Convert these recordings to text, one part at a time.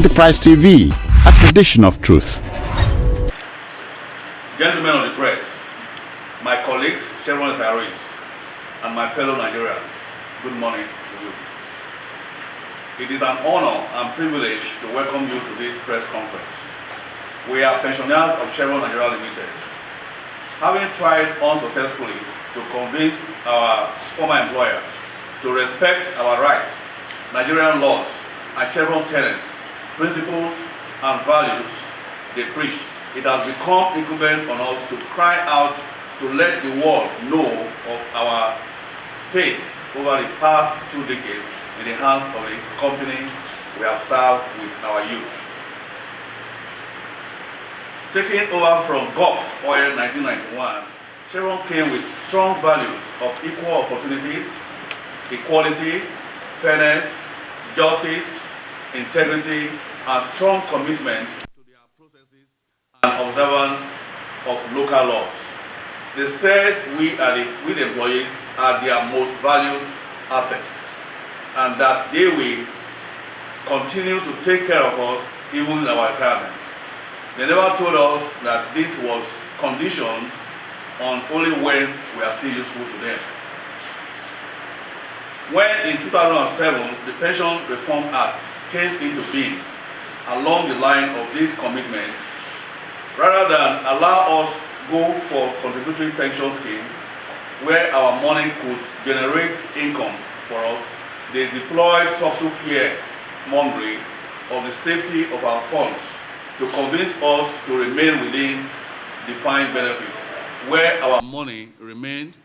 Enterprise TV, a tradition of truth. Gentlemen of the press, my colleagues, Chevron retirees, and my fellow Nigerians, good morning to you. It is an honor and privilege to welcome you to this press conference. We are pensioners of Chevron Nigeria Limited. Having tried unsuccessfully to convince our former employer to respect our rights, Nigerian laws, and Chevron tenets, principles, and values they preach, it has become incumbent on us to cry out to let the world know of our fate over the past 2 decades in the hands of this company we have served with our youth. Taking over from Gulf Oil in 1991, Chevron came with strong values of equal opportunities, equality, fairness, justice, integrity, and strong commitment to their processes and observance of local laws. They said we the employees are their most valued assets, and that they will continue to take care of us even in our retirement. They never told us that this was conditioned on only when we are still useful to them. When in 2007 the Pension Reform Act came into being along the line of this commitment, rather than allow us go for contributory pension scheme where our money could generate income for us, they deployed subtle fear mongering of the safety of our funds to convince us to remain within defined benefits, where our money remained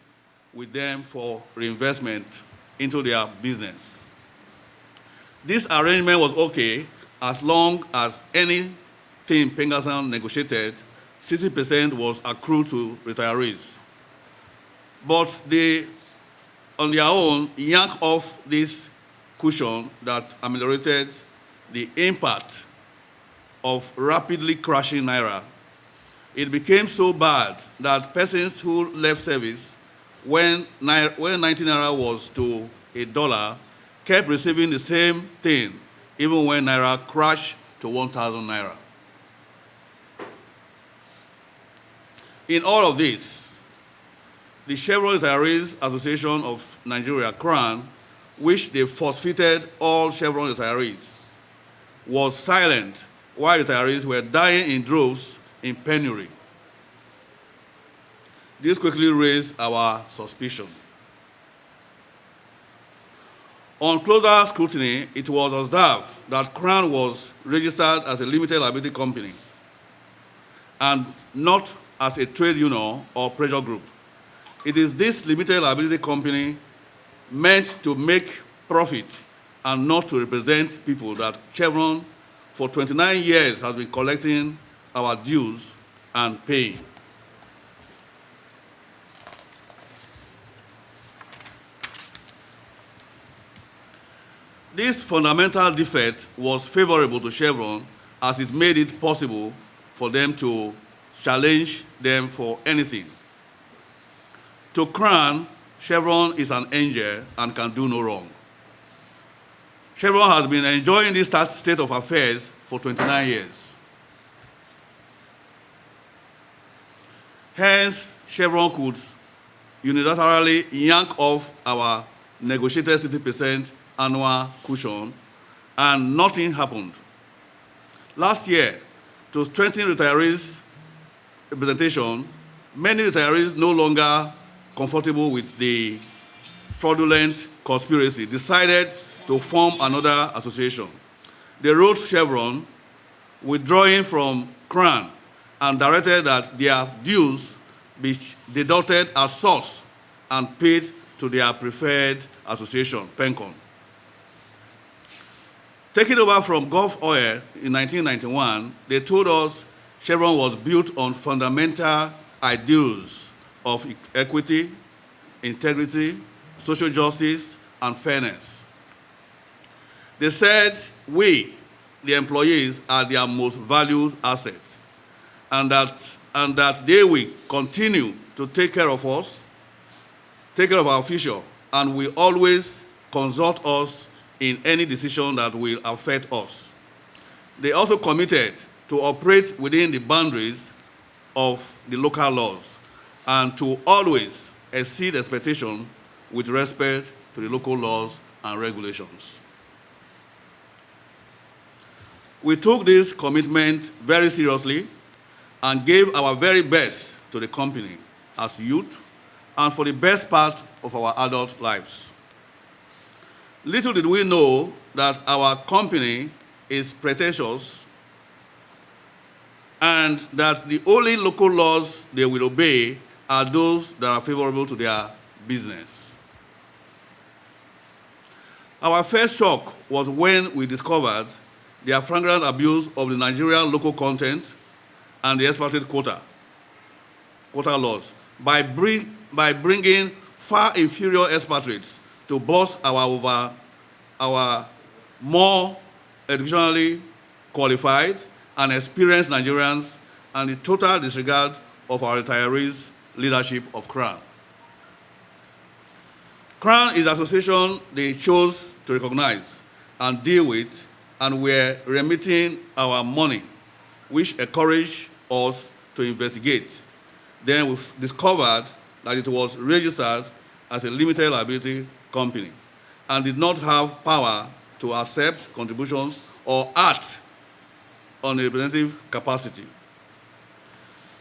with them for reinvestment into their business. This arrangement was okay as long as anything Pengassan negotiated, 60% was accrued to retirees. But they, on their own, yanked off this cushion that ameliorated the impact of rapidly crashing Naira. It became so bad that persons who left service when 19 Naira was to $1 kept receiving the same thing even when Naira crashed to 1,000 Naira. In all of this, the Chevron Retirees Association of Nigeria, CRAN, which they forfeited all Chevron retirees, was silent while retirees were dying in droves in penury. This quickly raised our suspicion. On closer scrutiny, it was observed that CRAN was registered as a limited liability company and not as a trade union or pressure group. It is this limited liability company meant to make profit and not to represent people that Chevron for 29 years has been collecting our dues and paying. This fundamental defect was favorable to Chevron as it made it possible for them to challenge them for anything. To CRAN, Chevron is an angel and can do no wrong. Chevron has been enjoying this state of affairs for 29 years. Hence, Chevron could unilaterally yank off our negotiated 60% annual cushion, and nothing happened. Last year, to strengthen retirees' representation, many retirees no longer comfortable with the fraudulent conspiracy decided to form another association. They wrote Chevron, withdrawing from CRAN, and directed that their dues be deducted at source and paid to their preferred association, PENCON. Taking over from Gulf Oil in 1991, they told us Chevron was built on fundamental ideals of equity, integrity, social justice, and fairness. They said we, the employees, are their most valued asset, and that they will continue to take care of us, take care of our future, and will always consult us in any decision that will affect us. They also committed to operate within the boundaries of the local laws and to always exceed expectation with respect to the local laws and regulations. We took this commitment very seriously and gave our very best to the company as youth and for the best part of our adult lives. Little did we know that our company is pretentious and that the only local laws they will obey are those that are favorable to their business. Our first shock was when we discovered the flagrant abuse of the Nigerian local content and the expatriate quota laws by bringing far inferior expatriates to boss our more educationally qualified and experienced Nigerians, and the total disregard of our retirees' leadership of CRAN. CRAN is the association they chose to recognize and deal with, and we're remitting our money, which encouraged us to investigate. Then we discovered that it was registered as a limited liability company and did not have power to accept contributions or act on a representative capacity.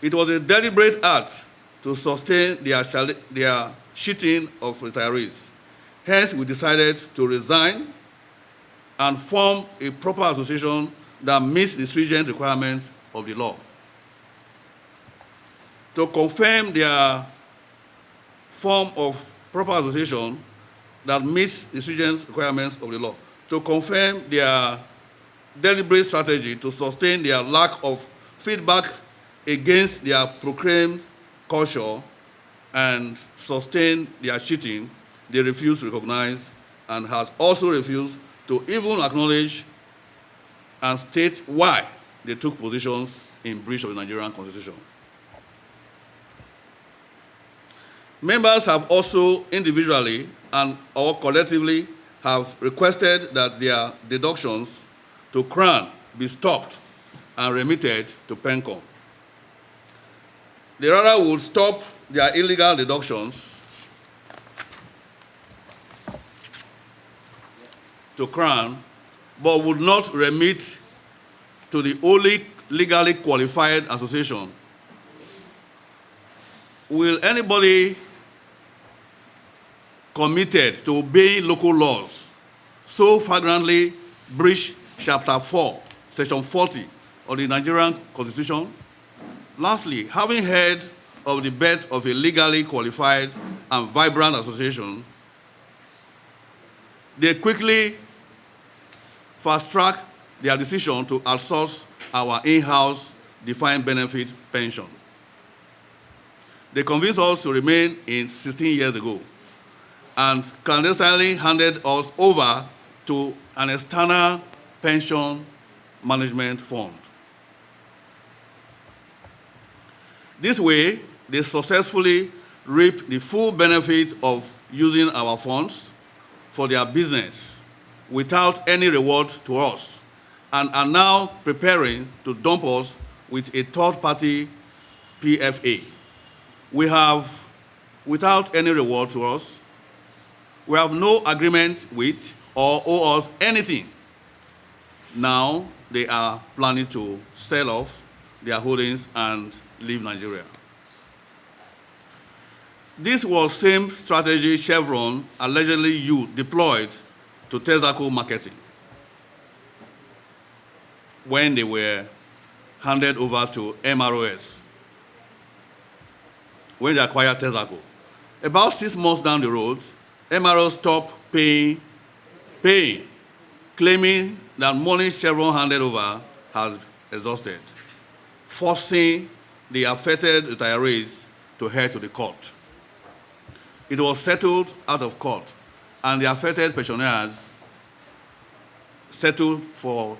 It was a deliberate act to sustain their cheating of retirees. Hence, we decided to resign and form a proper association that meets the stringent requirements of the law. To confirm their form of proper association that meets the stringent requirements of the law, to confirm their deliberate strategy to sustain their lack of feedback against their proclaimed culture and sustain their cheating, they refuse to recognize and has also refused to even acknowledge and state why they took positions in breach of the Nigerian Constitution. Members have also individually and or collectively have requested that their deductions to CRAN be stopped and remitted to PENCOM. They rather would stop their illegal deductions to CRAN, but would not remit to the only legally qualified association. Will anybody committed to obeying local laws so flagrantly breach Chapter 4, Section 40 of the Nigerian Constitution? Lastly, having heard of the birth of a legally qualified and vibrant association, they quickly fast-track their decision to outsource our in-house defined benefit pension. They convinced us to remain in 16 years ago and clandestinely handed us over to an external pension management fund. This way, they successfully reap the full benefit of using our funds for their business without any reward to us, and are now preparing to dump us with a third-party PFA. We have, without any reward to us, we have no agreement with or owe us anything. Now they are planning to sell off their holdings and leave Nigeria. This was the same strategy Chevron allegedly deployed to Texaco marketing when they were handed over to MROS, when they acquired Texaco. About 6 months down the road, MROS stopped paying, claiming that money Chevron handed over has exhausted, forcing the affected retirees to head to the court. It was settled out of court, and the affected pensioners settled for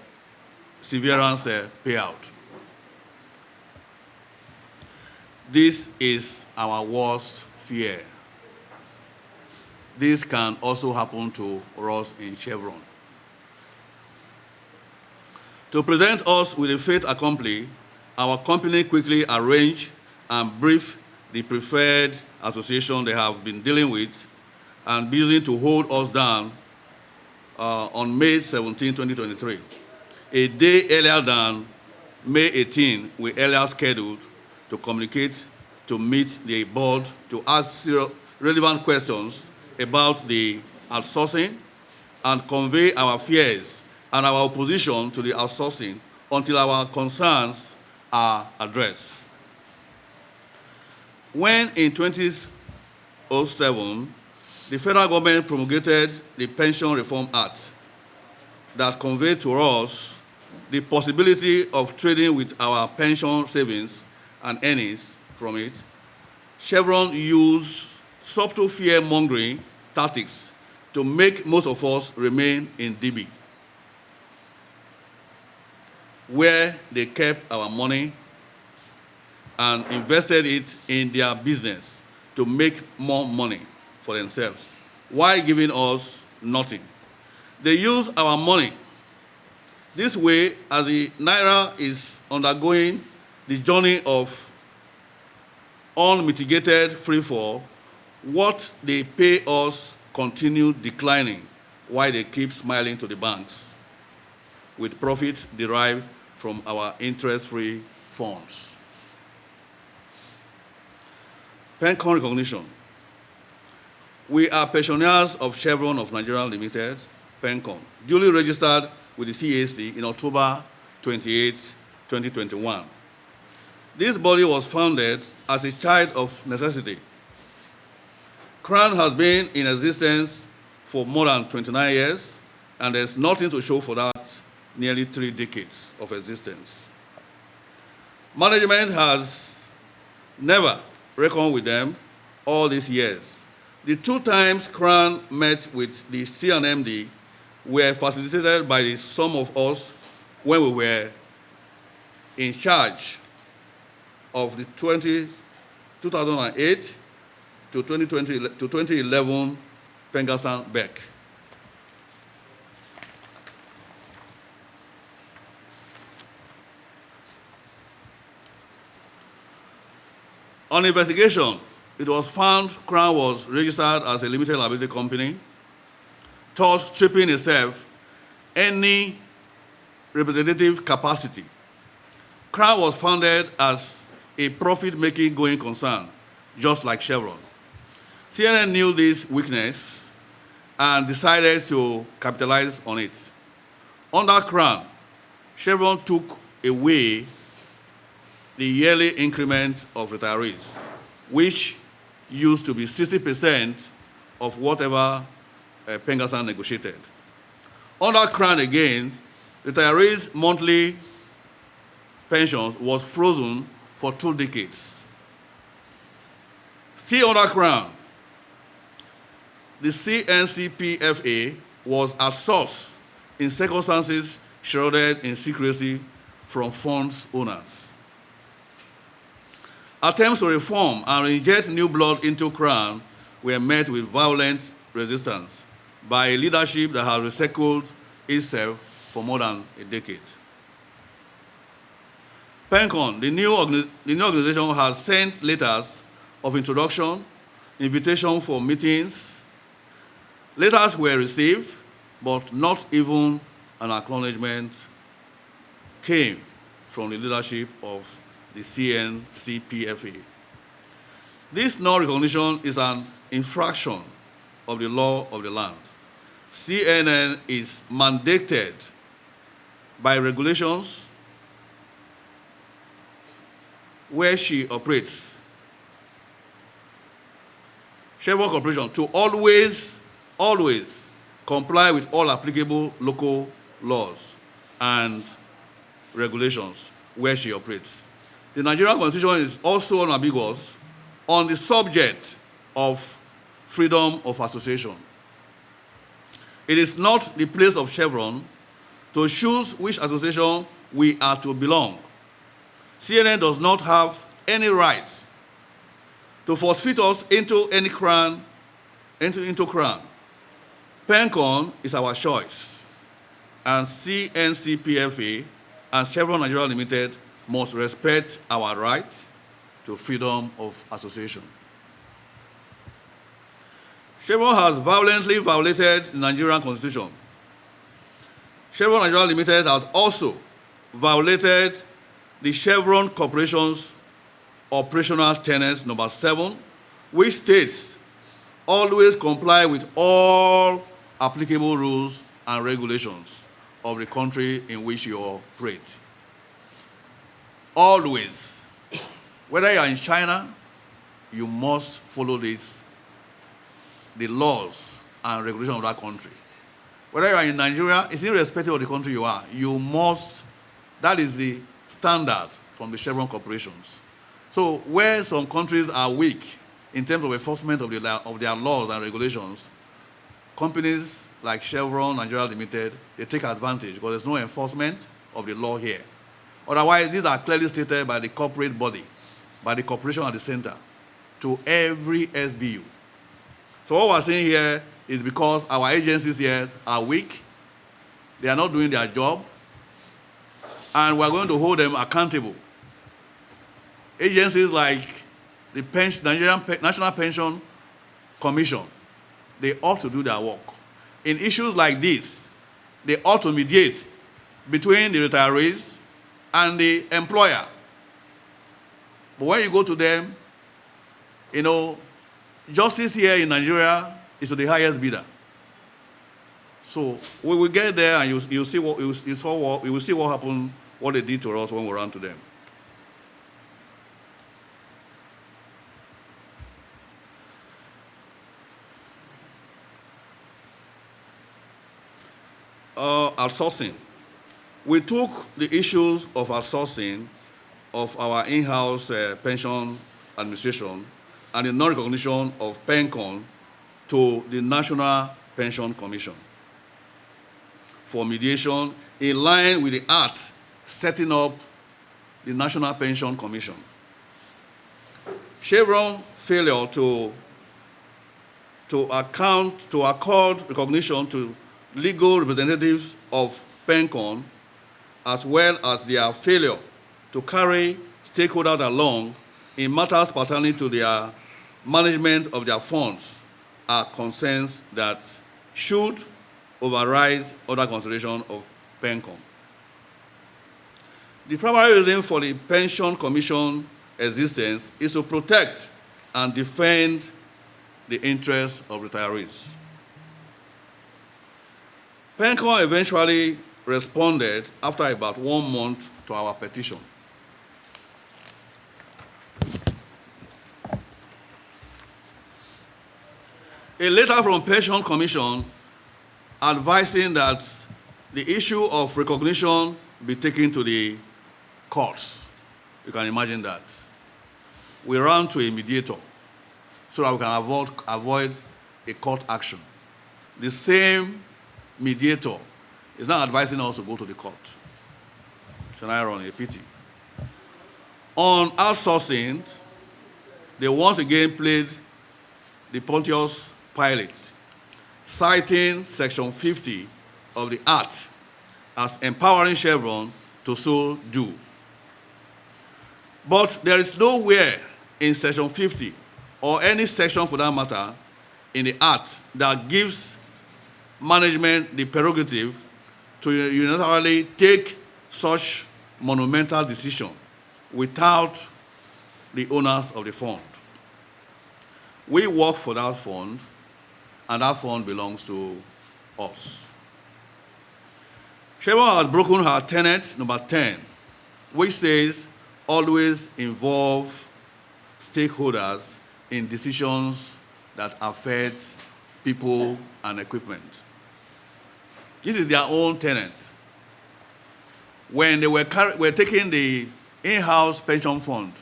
severance payout. This is our worst fear. This can also happen to us in Chevron. To present us with a fait accompli, our company quickly arranged and briefed the preferred association they have been dealing with and busy to hold us down on May 17, 2023, a day earlier than May 18, we earlier scheduled to communicate, to meet the board, to ask relevant questions about the outsourcing and convey our fears and our opposition to the outsourcing until our concerns are addressed. When in 2007, the federal government promulgated the Pension Reform Act that conveyed to us the possibility of trading with our pension savings and earnings from it, Chevron used subtle fear-mongering tactics to make most of us remain in DB, where they kept our money and invested it in their business to make more money for themselves, while giving us nothing. They use our money this way as the Naira is undergoing the journey of unmitigated freefall. What they pay us continue declining while they keep smiling to the banks with profits derived from our interest-free funds. PENCON recognition. We are pensioners of Chevron of Nigeria Limited, PENCON, duly registered with the CAC in October 28, 2021. This body was founded as a child of necessity. CRAN has been in existence for more than 29 years, and there's nothing to show for that nearly 3 decades of existence. Management has never reckoned with them all these years. The 2 times CRAN met with the CNMD were facilitated by some of us when we were in charge of the 2008 to 2011 Pengassan Beck. On investigation, it was found CRAN was registered as a limited liability company, thus stripping itself any representative capacity. CRAN was founded as a profit-making going concern, just like Chevron. CNN knew this weakness and decided to capitalize on it. Under CRAN, Chevron took away the yearly increment of retirees, which used to be 60% of whatever Pengassan negotiated. Under CRAN again, retirees' monthly pensions was frozen for 2 decades. Still under CRAN, the CNCPFA was outsourced in circumstances shrouded in secrecy from funds owners. Attempts to reform and inject new blood into CRAN were met with violent resistance by a leadership that has recycled itself for more than a decade. PENCON, the new organization, has sent letters of introduction, invitation for meetings. Letters were received, but not even an acknowledgement came from the leadership of the CNCPFA. This non-recognition is an infraction of the law of the land. CNN is mandated by regulations where she operates, Chevron Corporation, to always comply with all applicable local laws and regulations where she operates. The Nigerian Constitution is also unambiguous on the subject of freedom of association. It is not the place of Chevron to choose which association we are to belong. CNN does not have any right to force-fit us into any CRAN, into CRAN. PENCON is our choice, and CNCPFA and Chevron Nigeria Limited must respect our right to freedom of association. Chevron has violently violated the Nigerian Constitution. Chevron Nigeria Limited has also violated the Chevron Corporation's operational tenet number 7, which states, always comply with all applicable rules and regulations of the country in which you operate. Always. Whether you are in China, you must follow the laws and regulations of that country. Whether you are in Nigeria, it's irrespective of the country you are. You must, that is the standard from the Chevron corporations. So where some countries are weak in terms of enforcement of their laws and regulations, companies like Chevron Nigeria Limited, they take advantage because there's no enforcement of the law here. Otherwise, these are clearly stated by the corporate body, by the corporation at the center, to every SBU. So what we're saying here is because our agencies here are weak, they are not doing their job, and we're going to hold them accountable. Agencies like the Nigerian National Pension Commission, they ought to do their work. In issues like this, they ought to mediate between the retirees and the employer. But when you go to them, justice here in Nigeria is to the highest bidder. So we will get there, and you will see what happened, what they did to us when we ran to them. Outsourcing. We took the issues of outsourcing of our in-house pension administration and the non-recognition of PENCON to the National Pension Commission for mediation in line with the Act setting up the National Pension Commission. Chevron failure to accord recognition to legal representatives of PENCON, as well as their failure to carry stakeholders along in matters pertaining to their management of their funds, are concerns that should override other consideration of PENCON. The primary reason for the Pension Commission existence is to protect and defend the interests of retirees. PENCON eventually responded after about 1 month to our petition. A letter from Pension Commission advising that the issue of recognition be taken to the courts. You can imagine that. We ran to a mediator so that we can avoid a court action. The same mediator is now advising us to go to the court. Shall I run a pity? On outsourcing, they once again played the Pontius Pilate, citing Section 50 of the Act as empowering Chevron to so do. But there is nowhere in Section 50, or any section for that matter, in the Act that gives management the prerogative to unilaterally take such monumental decision without the owners of the fund. We work for that fund, and that fund belongs to us. Chevron has broken her tenet number 10, which says always involve stakeholders in decisions that affect people and equipment. This is their own tenet. When they were taking the in-house pension fund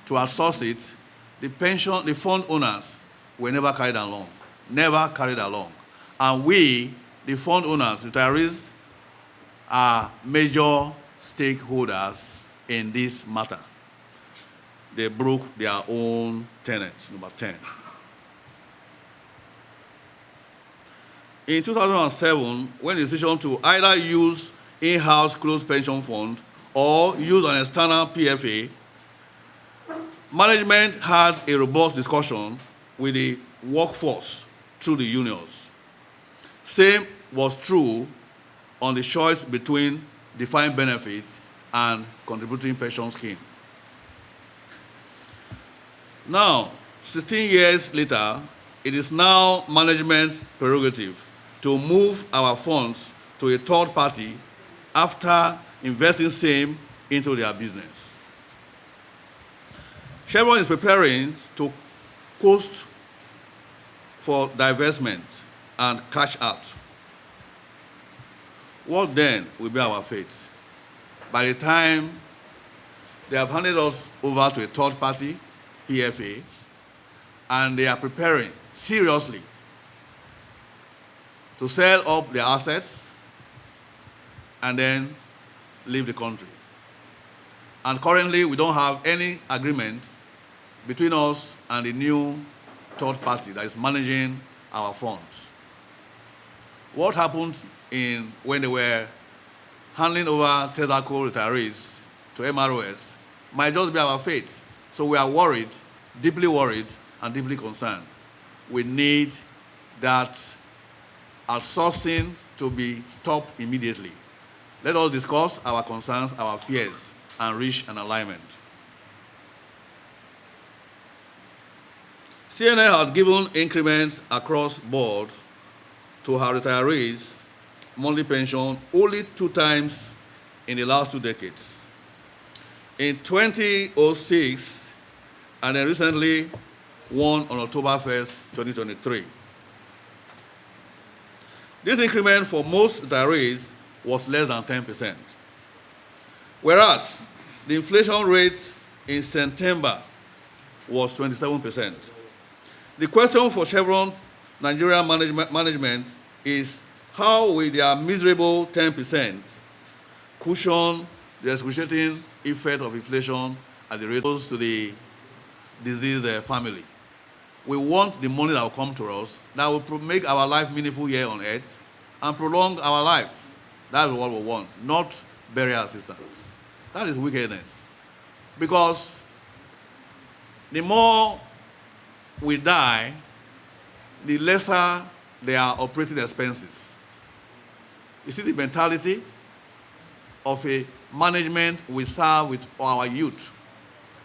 to outsource it, the fund owners were never carried along. Never carried along. And we, the fund owners, retirees, are major stakeholders in this matter. They broke their own tenet, number 10. In 2007, when the decision to either use in-house closed pension fund or use an external PFA, management had a robust discussion with the workforce through the unions. Same was true on the choice between defined benefit and contributing pension scheme. Now, 16 years later, it is now management prerogative to move our funds to a third party after investing same into their business. Chevron is preparing to coast for divestment and cash out. What then will be our fate? By the time they have handed us over to a third party, PFA, and they are preparing seriously to sell up their assets and then leave the country. And currently, we don't have any agreement between us and the new third party that is managing our funds. What happened when they were handing over TESACO retirees to MROS might just be our fate. So we are worried, and deeply concerned. We need that outsourcing to be stopped immediately. Let us discuss our concerns, our fears, and reach an alignment. CNN has given increments across board to her retirees' monthly pension only 2 times in the last 2 decades. In 2006, and then recently one on October 1st, 2023. This increment for most retirees was less than 10%. Whereas the inflation rate in September was 27%. The question for Chevron Nigeria management is how will their miserable 10% cushion the excruciating effect of inflation at the rate to the diseased family. We want the money that will come to us that will make our life meaningful here on earth and prolong our life. That is what we want, not burial assistance. That is wickedness. Because the more we die, the lesser their operating expenses. You see the mentality of a management we serve with our youth,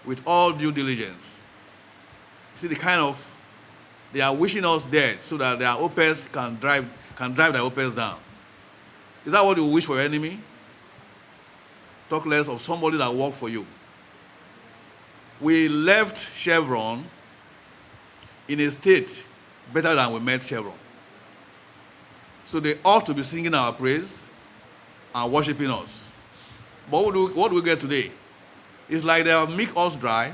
with all due diligence. You see the kind of, they are wishing us dead so that their OPS can drive their OPS down. Is that what you wish for your enemy? Talk less of somebody that worked for you. We left Chevron in a state better than we met Chevron. So they ought to be singing our praise and worshiping us. But what do we get today? It's like they have milked us dry,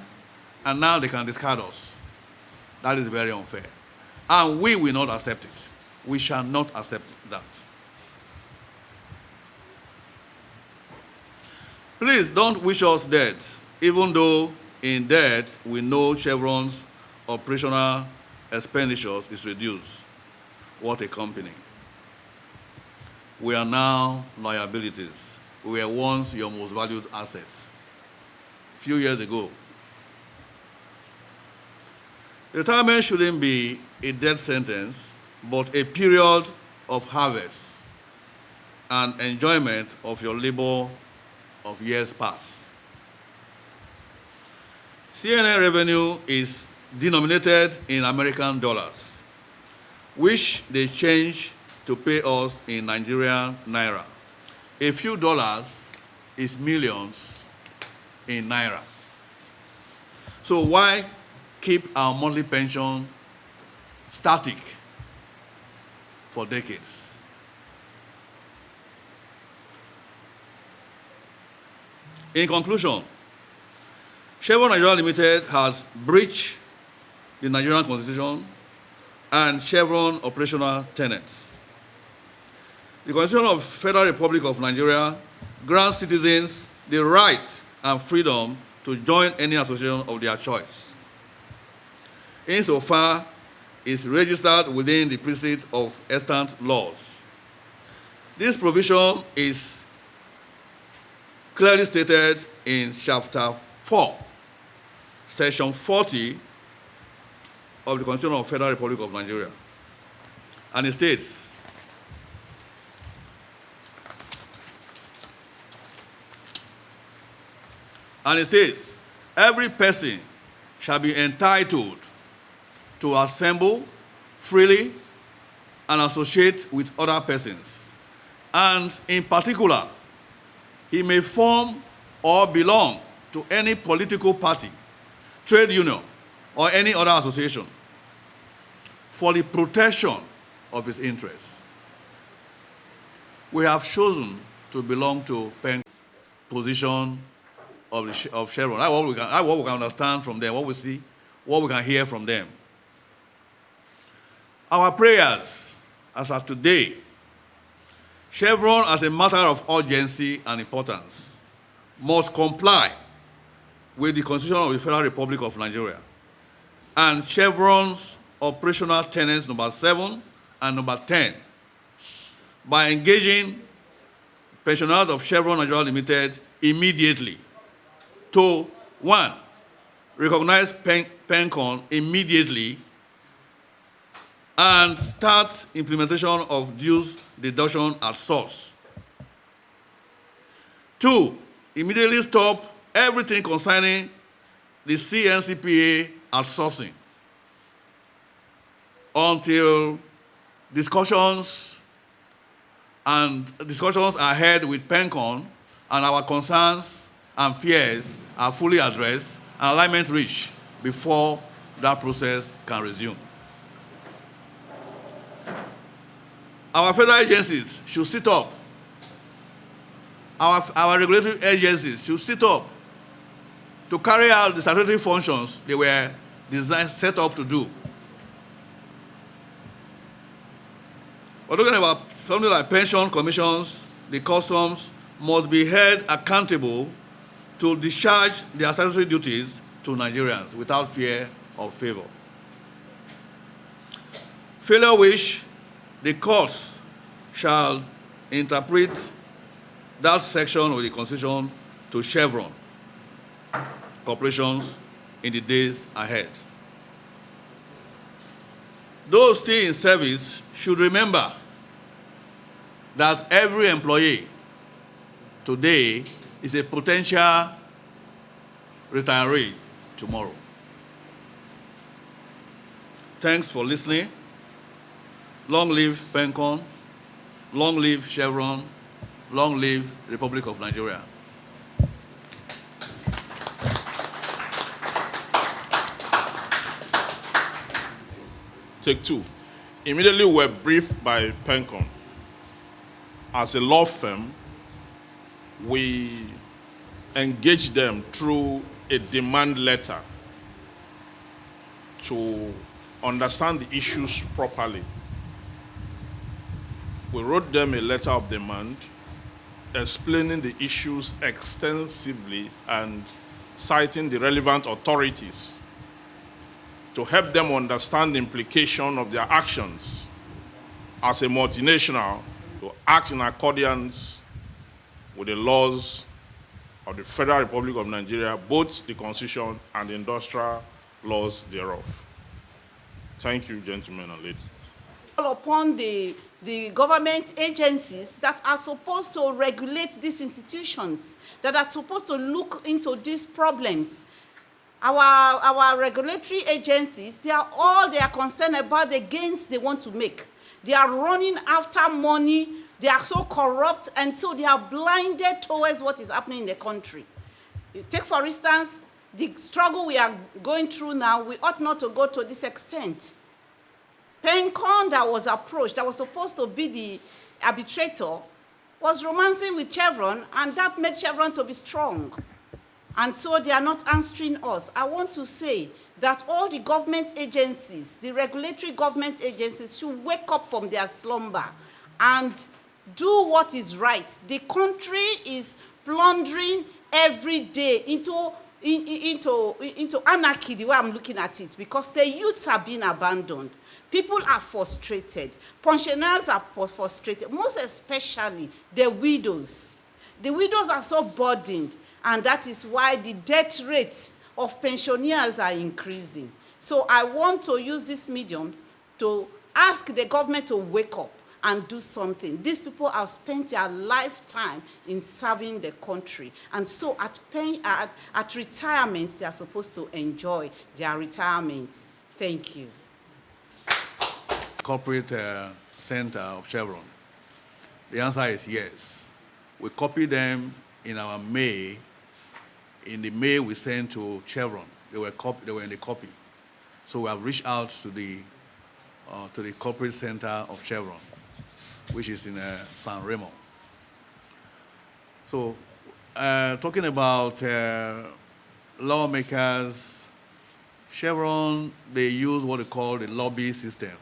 and now they can discard us. That is very unfair. And we will not accept it. We shall not accept that. Please don't wish us dead, even though in death we know Chevron's operational expenditures is reduced. What a company. We are now liabilities. We were once your most valued asset. A few years ago. Retirement shouldn't be a death sentence, but a period of harvest and enjoyment of your labor of years past. CNN revenue is denominated in American dollars, which they change to pay us in Nigerian naira. A few dollars is millions in naira. So why keep our monthly pension static for decades? In conclusion, Chevron Nigeria Limited has breached the Nigerian Constitution and Chevron operational tenets. The Constitution of the Federal Republic of Nigeria grants citizens the right and freedom to join any association of their choice, insofar is registered within the precinct of extant laws. This provision is clearly stated in Chapter 4, Section 40 of the Constitution of the Federal Republic of Nigeria. And it states, every person shall be entitled to assemble freely and associate with other persons. And in particular, he may form or belong to any political party, trade union, or any other association for the protection of his interests. We have chosen to belong to PEN position of Chevron. That's what we can understand from them, what we see, what we can hear from them. Our prayers, as of today, Chevron, as a matter of urgency and importance, must comply with the Constitution of the Federal Republic of Nigeria and Chevron's operational tenets number 7 and number 10 by engaging pensioners of Chevron Nigeria Limited immediately to, 1, recognize PENCON immediately and start implementation of dues deduction at source. 2, immediately stop everything concerning the CNCPA outsourcing until discussions are held with PENCON and our concerns and fears are fully addressed and alignment reached before that process can resume. Our federal agencies should sit up. Our regulatory agencies should sit up to carry out the statutory functions they were set up to do. We're talking about something like pension commissions. The customs must be held accountable to discharge their statutory duties to Nigerians without fear or favor. Failure which the courts shall interpret that section of the Constitution to Chevron corporations in the days ahead. Those still in service should remember that every employee today is a potential retiree tomorrow. Thanks for listening. Long live PENCON, long live Chevron, long live Republic of Nigeria. Take 2. Immediately we were briefed by PENCON. As a law firm, we engaged them through a demand letter to understand the issues properly. We wrote them a letter of demand explaining the issues extensively and citing the relevant authorities to help them understand the implication of their actions as a multinational to act in accordance with the laws of the Federal Republic of Nigeria, both the Constitution and the industrial laws thereof. Thank you, gentlemen and ladies. Upon the government agencies that are supposed to regulate these institutions, that are supposed to look into these problems. Our regulatory agencies, they are concerned about the gains they want to make. They are running after money, they are so corrupt, and so they are blinded towards what is happening in the country. You take, for instance, the struggle we are going through now, we ought not to go to this extent. PENCON that was approached, that was supposed to be the arbitrator, was romancing with Chevron, and that made Chevron to be strong. And so they are not answering us. I want to say that all the government agencies, the regulatory government agencies, should wake up from their slumber and do what is right. The country is plundering every day into anarchy, the way I'm looking at it, because the youths are being abandoned. People are frustrated. Pensioners are frustrated, most especially the widows. The widows are so burdened, and that is why the death rates of pensioners are increasing. So I want to use this medium to ask the government to wake up and do something. These people have spent their lifetime in serving the country. And so at retirement, they are supposed to enjoy their retirement. Thank you. Corporate center of Chevron. The answer is yes. We copied them in our mail. In the mail we sent to Chevron, they were in the copy. So we have reached out to the corporate center of Chevron, which is in San Remo. So, talking about lawmakers, Chevron, they use what they call the lobby system.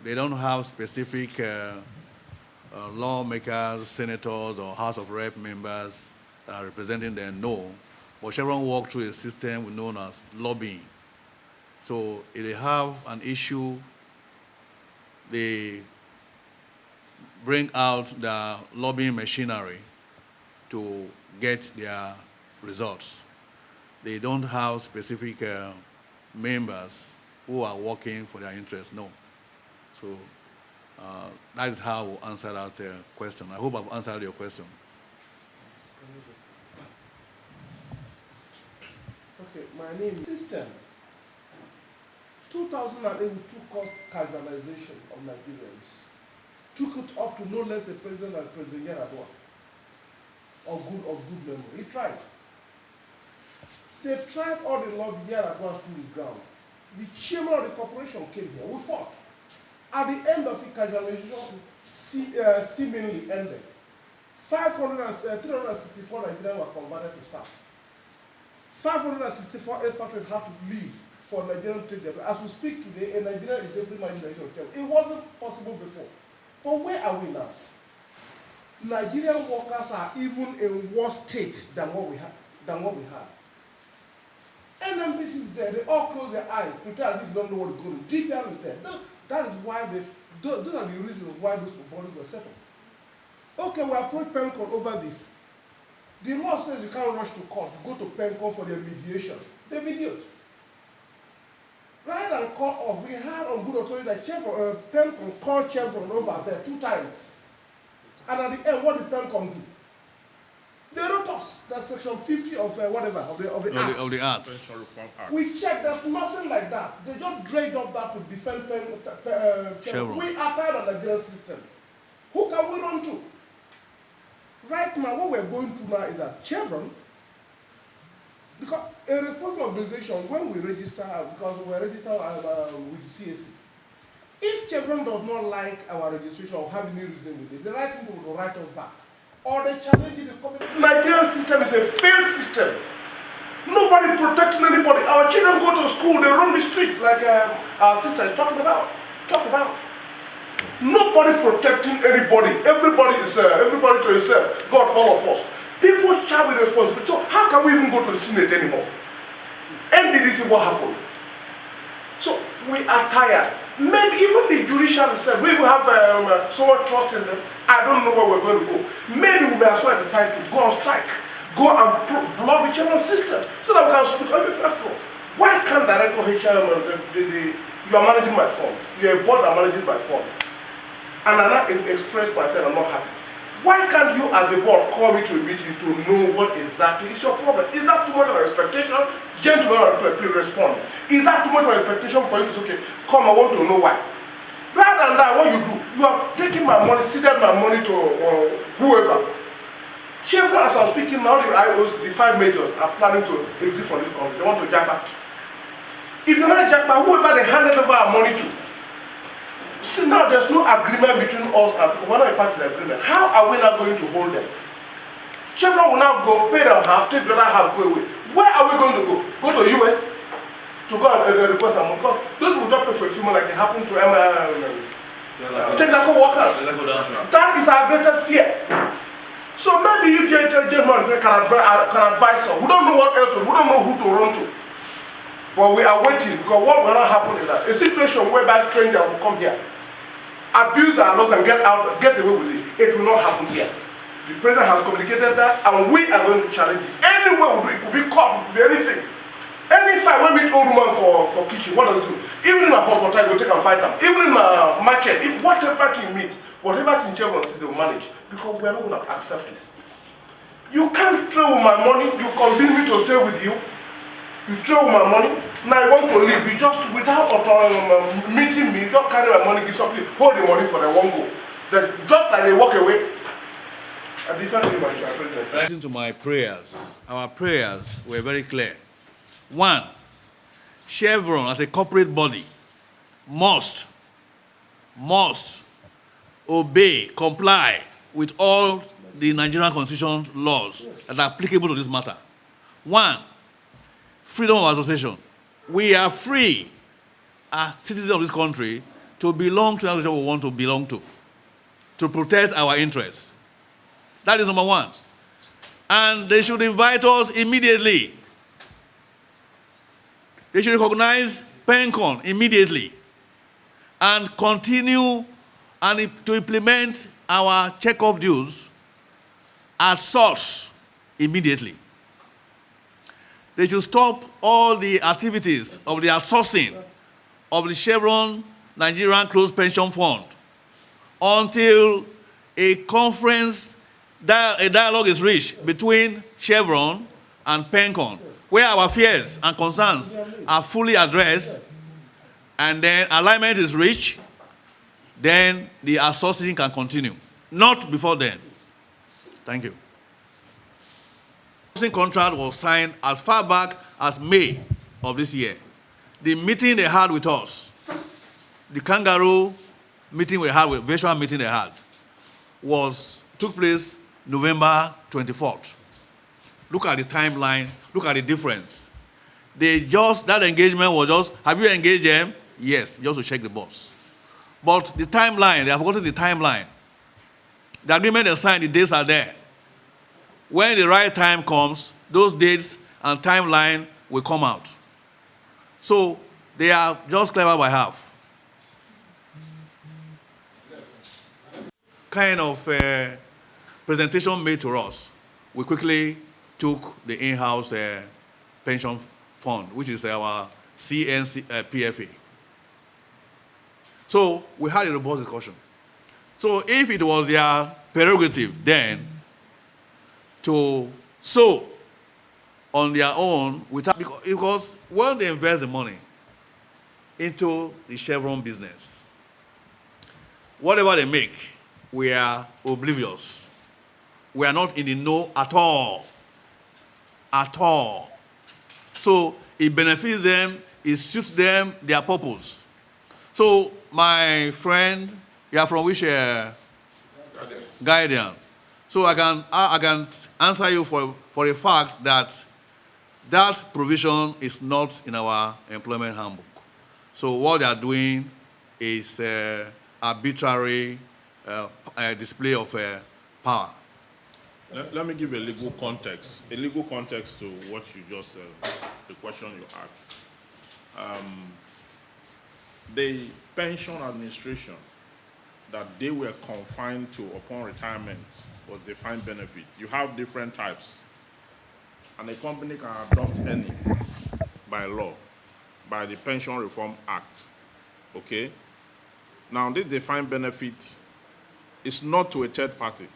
They don't have specific lawmakers, senators, or House of Rep members that are representing them, no. But Chevron works through a system known as lobbying. So if they have an issue, they bring out the lobbying machinery to get their results. They don't have specific members who are working for their interests, no. So that is how we'll answer that question. I hope I've answered your question. Okay, my name is System. 2008, we took up casualization of Nigerians. Took it up to no less a president than President Yar'Adua. Of good memory. He tried. They tried all the lobby. Yar'Adua stood his ground. The chairman of the corporation came here. We fought. At the end of it, casualization seemingly ended. 364 Nigerians were converted to staff. 564 expatriates had to leave for Nigerian to take their. As we speak today, a Nigerian is every man in Nigeria. It wasn't possible before. But where are we now? Nigerian workers are even in worse state than what we had. NMPC is there. They all close their eyes, pretend as if they don't know what is going on. DPR is there. That is why those are the reasons why those bodies were settled. Okay, we approach PENCON over this. The law says you can't rush to court. You go to PENCON for their mediation. They mediate. Rather than call off, we had on good authority that PENCON called Chevron over there 2 times. And at the end, what did PENCON do? They wrote us that section 50 of whatever, of the Act. We checked, there's nothing like that. They just dragged up that to defend Chevron. We are tired of the Nigerian system. Who can we run to? Right now, what we're going to now is that Chevron, because a responsible organization, when we register, because we're registered with the CAC, if Chevron does not like our registration or have any reason with it, the right people will write us back. Or they challenge the community. Nigerian system is a failed system. Nobody protecting anybody. Our children go to school, they roam the streets like our sister is talking about. Nobody protecting anybody. Everybody to himself. God follow us. People charged with responsibility. So how can we even go to the Senate anymore? NDDC, what happened? So we are tired. Maybe even the judicial itself, we will have so much trust in them. I don't know where we're going to go. Maybe we may as well decide to go on strike. Go and block the Chevron system so that we can speak. After all, why can't Director HR, you are managing my phone. You're a board that managing my phone. And I now express myself, I'm not happy. Why can't you as the board call me to a meeting to know what exactly is your problem? Is that too much of an expectation? Gentlemen, please respond. Is that too much of an expectation for you to say, okay, come, I want to know why? Rather than that, what you do, you have taken my money, ceded my money to whoever. Chevron, as I'm speaking now, the IOs, the 5 majors are planning to exit from this country. They want to jack back. If they're not jack back, whoever they handed over our money to, so now there's no agreement between us and we're not a part of the agreement. How are we not going to hold them? Chevron will now go, pay them half, take the other half, go away. Where are we going to go? Go to the US? To go and request them? Because those will not pay for a few months like it happened to technical workers. That is our greatest fear. So maybe you get a gentleman who can advise us. We don't know what else to do. We don't know who to run to. But we are waiting because what will not happen is that a situation whereby strangers will come here, abuse our laws and get away with it. It will not happen here. The president has communicated that, and we are going to challenge it. Any way we do it, could be court, it could be anything. Any fight, when we meet old woman for kitchen, what does it do? Even in a hot water, go take and fight them. Even in a market, if whatever thing you meet, whatever thing Chevron says, they'll manage. Because we are not going to accept this. You can't stay with my money. You convince me to stay with you. You throw my money. Now I want to leave. You just, without meeting me, you just carry my money, give something, hold the money for the one go. Then just like they walk away. I defend you, my president. Listen to my prayers. Our prayers were very clear. One, Chevron as a corporate body must obey, comply with all the Nigerian Constitution laws that are applicable to this matter. One, freedom of association. We are free as citizens of this country to belong to the association we want to belong to protect our interests. That is number one. And they should invite us immediately. They should recognize PENCON immediately and continue and to implement our check-off dues at source immediately. They should stop all the activities of the outsourcing of the Chevron Nigerian Closed Pension Fund until a dialogue is reached between Chevron and PENCON, where our fears and concerns are fully addressed, and then alignment is reached, then the outsourcing can continue. Not before then. Thank you. The outsourcing contract was signed as far back as May of this year. The meeting they had with us, the kangaroo meeting we had, virtual meeting they had, took place November 24th. Look at the timeline, look at the difference. That engagement was just, have you engaged them? Yes, just to check the box. But the timeline, they have forgotten the timeline. The agreement they signed, the dates are there. When the right time comes, those dates and timeline will come out. So they are just clever by half. Kind of presentation made to us, we quickly took the in-house pension fund, which is our PFA. So we had a robust discussion. So if it was their prerogative then to sow on their own, because when they invest the money into the Chevron business, whatever they make, we are oblivious. We are not in the know at all. At all. So it benefits them, it suits them, their purpose. So my friend, you are from which Guardian. So I can answer you for a fact that that provision is not in our employment handbook. So what they are doing is arbitrary display of power. Let me give a legal context to what you just said, the question you asked. The pension administration that they were confined to upon retirement was defined benefit. You have different types, and a company can adopt any by law, by the Pension Reform Act, okay? Now, this defined benefit is not to a third party.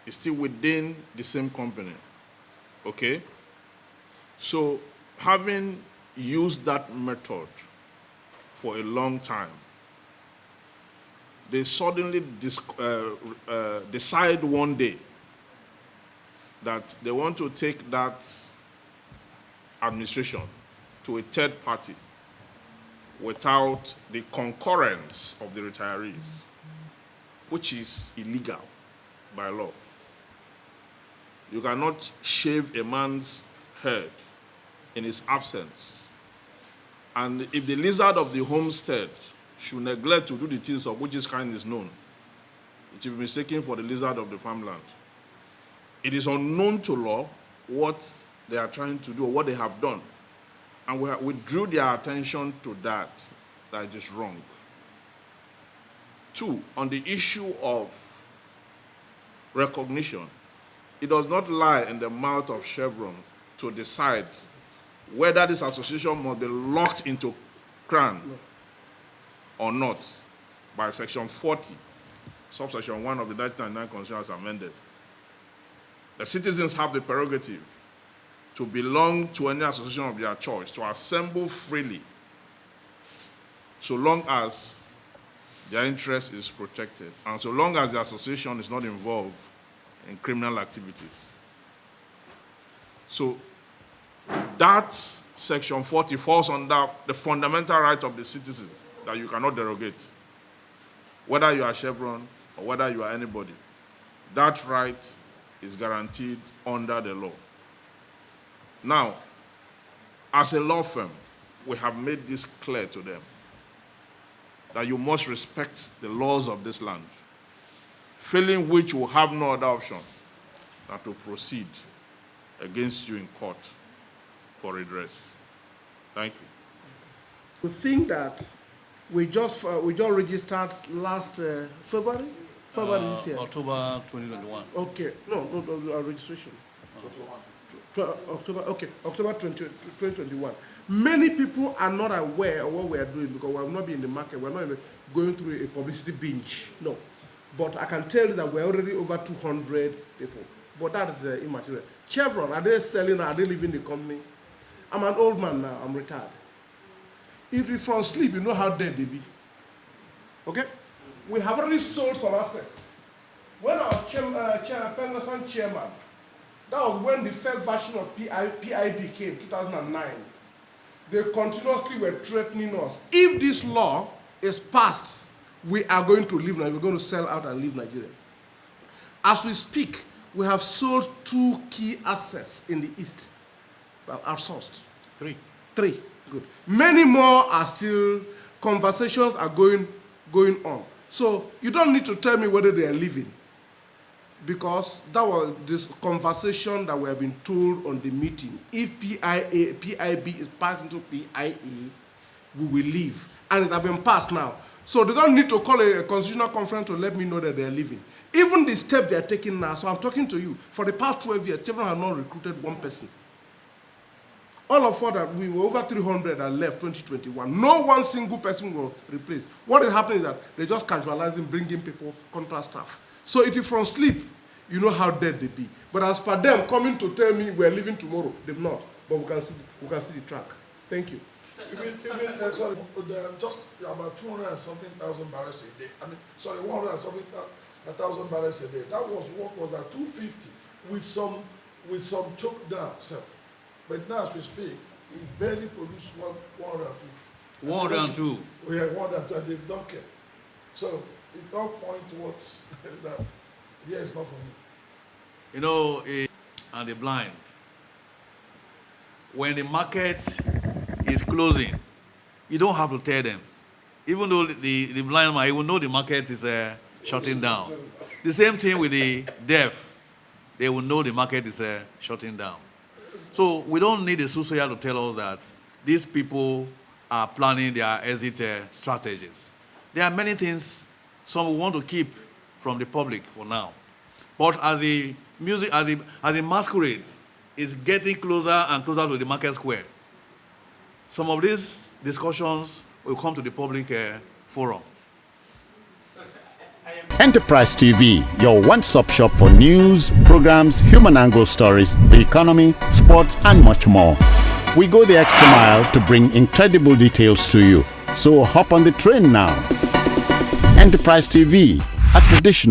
It's still within the same company, okay? So, having used that method for a long time, they suddenly decide one day that they want to take that administration to a third party without the concurrence of the retirees, which is illegal by law. You cannot shave a man's head in his absence. And if the lizard of the homestead should neglect to do the things of which his kind is known, it will be mistaken for the lizard of the farmland. It is unknown to law what they are trying to do or what they have done. And we drew their attention to that it is wrong. Two, on the issue of recognition, it does not lie in the mouth of Chevron to decide whether this association must be locked into CRAN or not by Section 40, subsection 1 of the 1999 Constitution as amended. The citizens have the prerogative to belong to any association of their choice, to assemble freely, so long as their interest is protected, and so long as the association is not involved in criminal activities. So that Section 40 falls under the fundamental right of the citizens that you cannot derogate, whether you are Chevron or whether you are anybody. That right is guaranteed under the law. Now, as a law firm, we have made this clear to them, that you must respect the laws of this land, failing which will have no other option than to proceed against you in court for redress. Thank you. We think that we just registered last February this year. October 2021. Okay, no, registration. October 2021. Many people are not aware of what we are doing because we have not been in the market. We're not going through a publicity binge. No. But I can tell you that we're already over 200 people. But that is immaterial. Chevron, are they selling? Are they leaving the company? I'm an old man now. I'm retired. If you from sleep, you know how dead they be. Okay? We have already sold some assets. When our Pengasan chairman, that was when the first version of PIB came, 2009. They continuously were threatening us. If this law is passed, we are going to leave Nigeria. We're going to sell out and leave Nigeria. As we speak, we have sold 2 key assets in the East. Outsourced. 3. Good. Many more are still, conversations are going on. So you don't need to tell me whether they are leaving, because that was this conversation that we have been told on the meeting. If PIB is passed into PIA, we will leave. And it has been passed now. So they don't need to call a constitutional conference to let me know that they are leaving. Even the step they are taking now, so I'm talking to you, for the past 12 years, Chevron has not recruited one person. All of us that we were over 300 that left 2021. No one single person was replaced. What is happening is that they're just casualizing, bringing people, contract staff. So if you're from sleep, you know how dead they be. But as per them coming to tell me we're leaving tomorrow, they've not. But we can see the track. Thank you. Sorry, just about 200 and something thousand barrels a day. 100 and something thousand barrels a day. That was what was at 250 with some choke down. So. But now as we speak, we barely produce 150. 102. We have 102 and they don't care. So it all points towards that. Yeah, it's not for me. You know, and the blind. When the market is closing, you don't have to tell them. Even though the blind man, he will know the market is shutting down. The same thing with the deaf. They will know the market is shutting down. So we don't need a soothsayer to tell us that these people are planning their exit strategies. There are many things some we want to keep from the public for now. But as the masquerade is getting closer and closer to the market square, some of these discussions will come to the public forum. Enterprise TV, your one-stop shop for news, programs, human angle stories, the economy, sports, and much more. We go the extra mile to bring incredible details to you. So hop on the train now. Enterprise TV, a tradition of